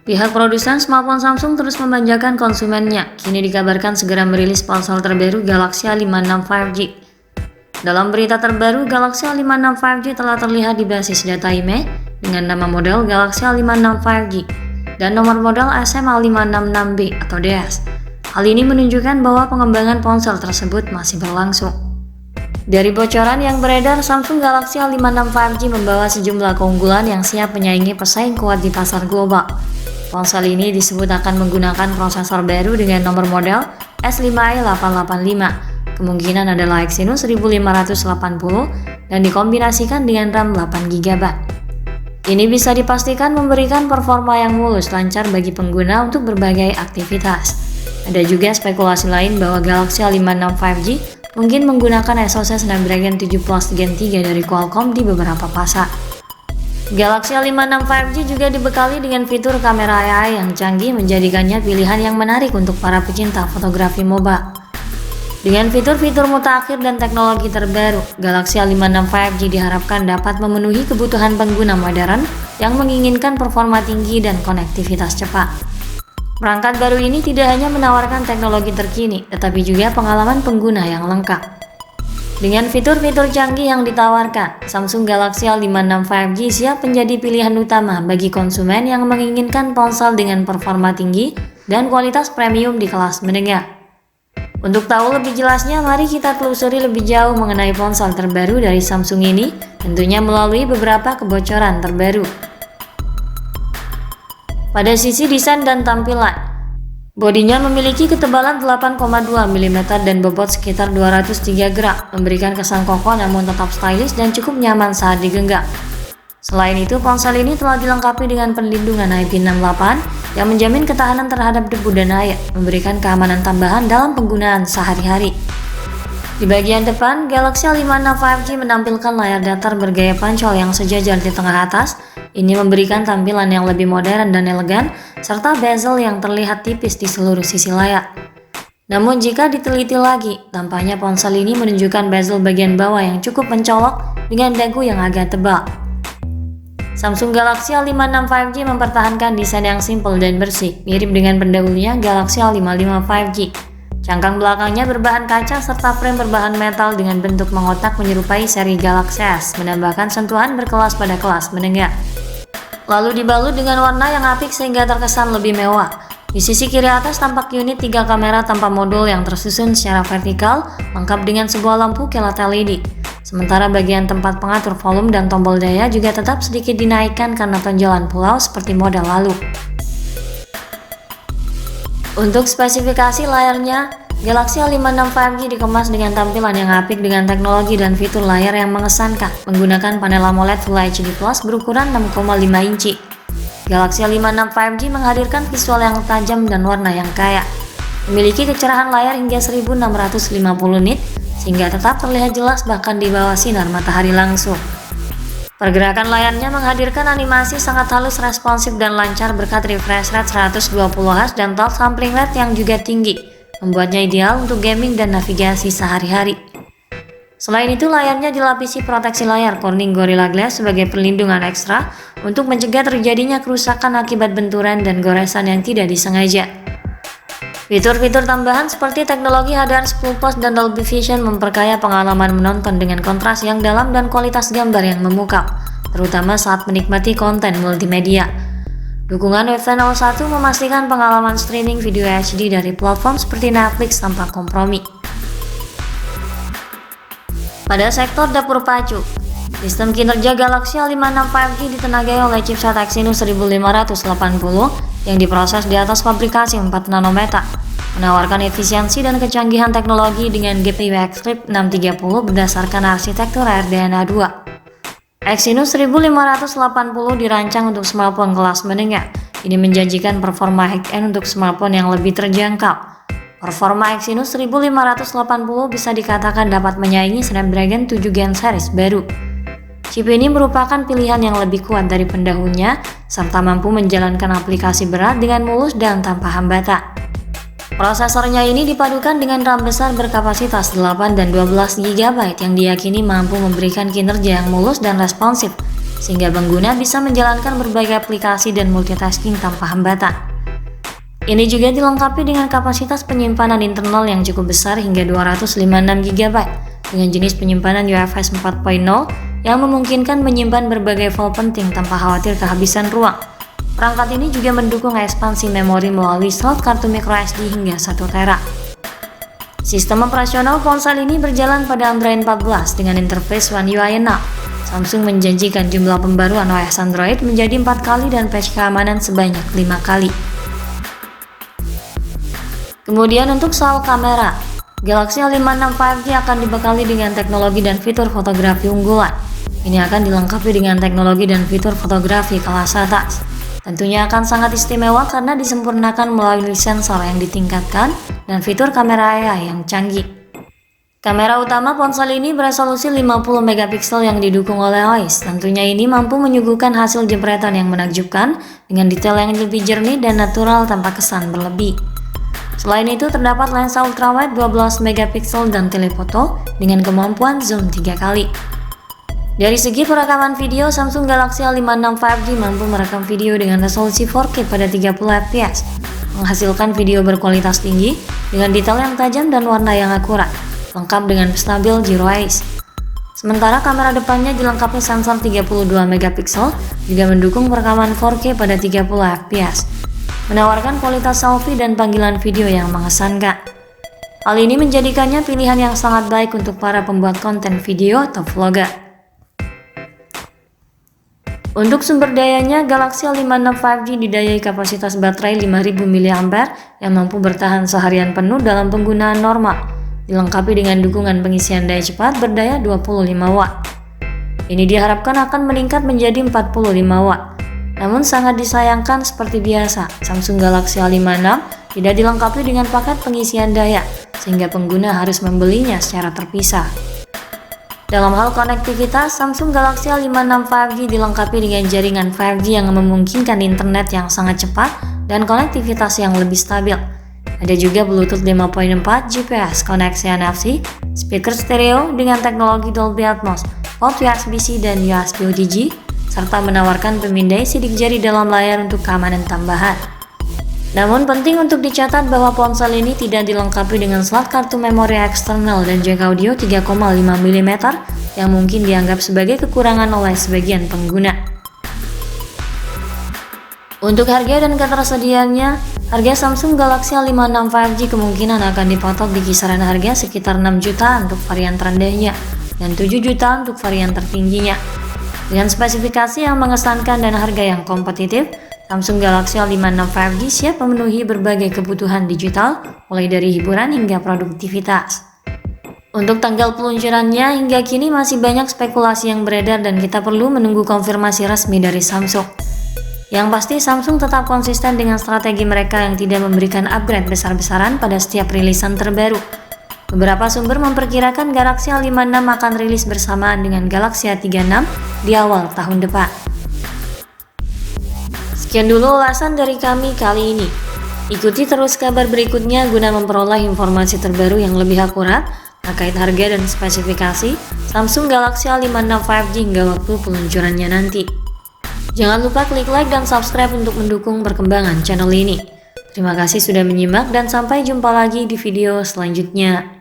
Pihak produsen smartphone Samsung terus memanjakan konsumennya. Kini dikabarkan segera merilis ponsel terbaru Galaxy A56 5G. Dalam berita terbaru, Galaxy A56 5G telah terlihat di basis data IMEI dengan nama model Galaxy A56 5G dan nomor model SM-A566B atau DS. Hal ini menunjukkan bahwa pengembangan ponsel tersebut masih berlangsung. Dari bocoran yang beredar, Samsung Galaxy A56 5G membawa sejumlah keunggulan yang siap menyaingi pesaing kuat di pasar global. Ponsel ini disebut akan menggunakan prosesor baru dengan nomor model S5i885. Kemungkinan adalah Exynos 1580 dan dikombinasikan dengan RAM 8GB. Ini bisa dipastikan memberikan performa yang mulus lancar bagi pengguna untuk berbagai aktivitas. Ada juga spekulasi lain bahwa Galaxy A56 5G mungkin menggunakan SoC Snapdragon 7 Plus Gen 3 dari Qualcomm di beberapa pasar. Galaxy A56 5G juga dibekali dengan fitur kamera AI yang canggih menjadikannya pilihan yang menarik untuk para pecinta fotografi mobile. Dengan fitur-fitur mutakhir dan teknologi terbaru, Galaxy A56 5G diharapkan dapat memenuhi kebutuhan pengguna modern yang menginginkan performa tinggi dan konektivitas cepat. Perangkat baru ini tidak hanya menawarkan teknologi terkini, tetapi juga pengalaman pengguna yang lengkap. Dengan fitur-fitur canggih yang ditawarkan, Samsung Galaxy A56 5G siap menjadi pilihan utama bagi konsumen yang menginginkan ponsel dengan performa tinggi dan kualitas premium di kelas menengah. Untuk tahu lebih jelasnya, mari kita telusuri lebih jauh mengenai ponsel terbaru dari Samsung ini, tentunya melalui beberapa kebocoran terbaru. Pada sisi desain dan tampilan, bodinya memiliki ketebalan 8,2 mm dan bobot sekitar 203 gram, memberikan kesan kokoh namun tetap stylish dan cukup nyaman saat digenggam. Selain itu, ponsel ini telah dilengkapi dengan perlindungan IP68 yang menjamin ketahanan terhadap debu dan air, memberikan keamanan tambahan dalam penggunaan sehari-hari. Di bagian depan, Galaxy A56 5G menampilkan layar datar bergaya pancol yang sejajar di tengah atas. Ini memberikan tampilan yang lebih modern dan elegan, serta bezel yang terlihat tipis di seluruh sisi layar. Namun jika diteliti lagi, tampaknya ponsel ini menunjukkan bezel bagian bawah yang cukup mencolok dengan dagu yang agak tebal. Samsung Galaxy A56 5G mempertahankan desain yang simpel dan bersih, mirip dengan pendahulunya Galaxy A55 5G. Cangkang belakangnya berbahan kaca serta frame berbahan metal dengan bentuk mengotak menyerupai seri Galaxy S, menambahkan sentuhan berkelas pada kelas menengah. Lalu dibalut dengan warna yang apik sehingga terkesan lebih mewah. Di sisi kiri atas tampak unit 3 kamera tanpa modul yang tersusun secara vertikal, lengkap dengan sebuah lampu kilat LED. Sementara bagian tempat pengatur volume dan tombol daya juga tetap sedikit dinaikkan karena tonjolan pulau seperti model lalu. Untuk spesifikasi layarnya, Galaxy A56 5G dikemas dengan tampilan yang apik dengan teknologi dan fitur layar yang mengesankan, menggunakan panel AMOLED Full HD Plus berukuran 6,5 inci. Galaxy A56 5G menghadirkan visual yang tajam dan warna yang kaya. Memiliki kecerahan layar hingga 1650 nit, sehingga tetap terlihat jelas bahkan di bawah sinar matahari langsung. Pergerakan layarnya menghadirkan animasi sangat halus, responsif dan lancar berkat refresh rate 120Hz dan touch sampling rate yang juga tinggi, membuatnya ideal untuk gaming dan navigasi sehari-hari. Selain itu, layarnya dilapisi proteksi layar Corning Gorilla Glass sebagai perlindungan ekstra untuk mencegah terjadinya kerusakan akibat benturan dan goresan yang tidak disengaja. Fitur-fitur tambahan seperti teknologi HDR10+ dan Dolby Vision memperkaya pengalaman menonton dengan kontras yang dalam dan kualitas gambar yang memukau, terutama saat menikmati konten multimedia. Dukungan Wi-Fi 01 memastikan pengalaman streaming video HD dari platform seperti Netflix tanpa kompromi. Pada sektor dapur pacu, sistem kinerja Galaxy A56 5G ditenagai oleh chipset Exynos 1580 yang diproses di atas pabrikasi 4 nanometer, menawarkan efisiensi dan kecanggihan teknologi dengan GPU Extreme 630 berdasarkan arsitektur RDNA 2. Exynos 1580 dirancang untuk smartphone kelas menengah. Ini menjanjikan performa high-end untuk smartphone yang lebih terjangkau. Performa Exynos 1580 bisa dikatakan dapat menyaingi Snapdragon 7 Gen series baru. Chip ini merupakan pilihan yang lebih kuat dari pendahulunya, serta mampu menjalankan aplikasi berat dengan mulus dan tanpa hambatan. Prosesornya ini dipadukan dengan RAM besar berkapasitas 8 dan 12 GB yang diyakini mampu memberikan kinerja yang mulus dan responsif, sehingga pengguna bisa menjalankan berbagai aplikasi dan multitasking tanpa hambatan. Ini juga dilengkapi dengan kapasitas penyimpanan internal yang cukup besar hingga 256 GB dengan jenis penyimpanan UFS 4.0 yang memungkinkan menyimpan berbagai file penting tanpa khawatir kehabisan ruang. Perangkat ini juga mendukung ekspansi memori melalui slot kartu microSD hingga 1 TB. Sistem operasional ponsel ini berjalan pada Android 14 dengan interface One UI 6. Samsung menjanjikan jumlah pembaruan OS Android menjadi 4 kali dan patch keamanan sebanyak 5 kali. Kemudian untuk soal kamera, Galaxy A56 5G akan dibekali dengan teknologi dan fitur fotografi unggulan. Ini akan dilengkapi dengan teknologi dan fitur fotografi kelas atas. Tentunya akan sangat istimewa karena disempurnakan melalui sensor yang ditingkatkan dan fitur kamera AI yang canggih. Kamera utama ponsel ini beresolusi 50 megapiksel yang didukung oleh OIS. Tentunya ini mampu menyuguhkan hasil jepretan yang menakjubkan dengan detail yang lebih jernih dan natural tanpa kesan berlebih. Selain itu terdapat lensa ultrawide 12 megapiksel dan telefoto dengan kemampuan zoom 3 kali. Dari segi perekaman video, Samsung Galaxy A56 5G mampu merekam video dengan resolusi 4K pada 30 fps, menghasilkan video berkualitas tinggi dengan detail yang tajam dan warna yang akurat, lengkap dengan stabil zero haze. Sementara kamera depannya dilengkapi sensor 32 megapiksel, juga mendukung perekaman 4K pada 30 fps, menawarkan kualitas selfie dan panggilan video yang mengesankan. Hal ini menjadikannya pilihan yang sangat baik untuk para pembuat konten video atau vlogger. Untuk sumber dayanya, Galaxy A56 5G didayai kapasitas baterai 5000 mAh yang mampu bertahan seharian penuh dalam penggunaan normal, dilengkapi dengan dukungan pengisian daya cepat berdaya 25 watt. Ini diharapkan akan meningkat menjadi 45 watt. Namun sangat disayangkan seperti biasa, Samsung Galaxy A56 tidak dilengkapi dengan paket pengisian daya, sehingga pengguna harus membelinya secara terpisah. Dalam hal konektivitas, Samsung Galaxy A56 5G dilengkapi dengan jaringan 5G yang memungkinkan internet yang sangat cepat dan konektivitas yang lebih stabil. Ada juga Bluetooth 5.4, GPS, koneksi NFC, speaker stereo dengan teknologi Dolby Atmos, port USB-C dan USB OTG, serta menawarkan pemindai sidik jari dalam layar untuk keamanan tambahan. Namun penting untuk dicatat bahwa ponsel ini tidak dilengkapi dengan slot kartu memori eksternal dan jack audio 3,5 mm yang mungkin dianggap sebagai kekurangan oleh sebagian pengguna. Untuk harga dan ketersediaannya, harga Samsung Galaxy A56 5G kemungkinan akan dipatok di kisaran harga sekitar 6 juta untuk varian terendahnya dan 7 juta untuk varian tertingginya. Dengan spesifikasi yang mengesankan dan harga yang kompetitif, Samsung Galaxy A56 5G siap memenuhi berbagai kebutuhan digital, mulai dari hiburan hingga produktivitas. Untuk tanggal peluncurannya, hingga kini masih banyak spekulasi yang beredar dan kita perlu menunggu konfirmasi resmi dari Samsung. Yang pasti, Samsung tetap konsisten dengan strategi mereka yang tidak memberikan upgrade besar-besaran pada setiap rilisan terbaru. Beberapa sumber memperkirakan Galaxy A56 akan rilis bersamaan dengan Galaxy A36 di awal tahun depan. Sekian dulu ulasan dari kami kali ini. Ikuti terus kabar berikutnya guna memperoleh informasi terbaru yang lebih akurat terkait harga dan spesifikasi Samsung Galaxy A56 5G hingga waktu peluncurannya nanti. Jangan lupa klik like dan subscribe untuk mendukung perkembangan channel ini. Terima kasih sudah menyimak dan sampai jumpa lagi di video selanjutnya.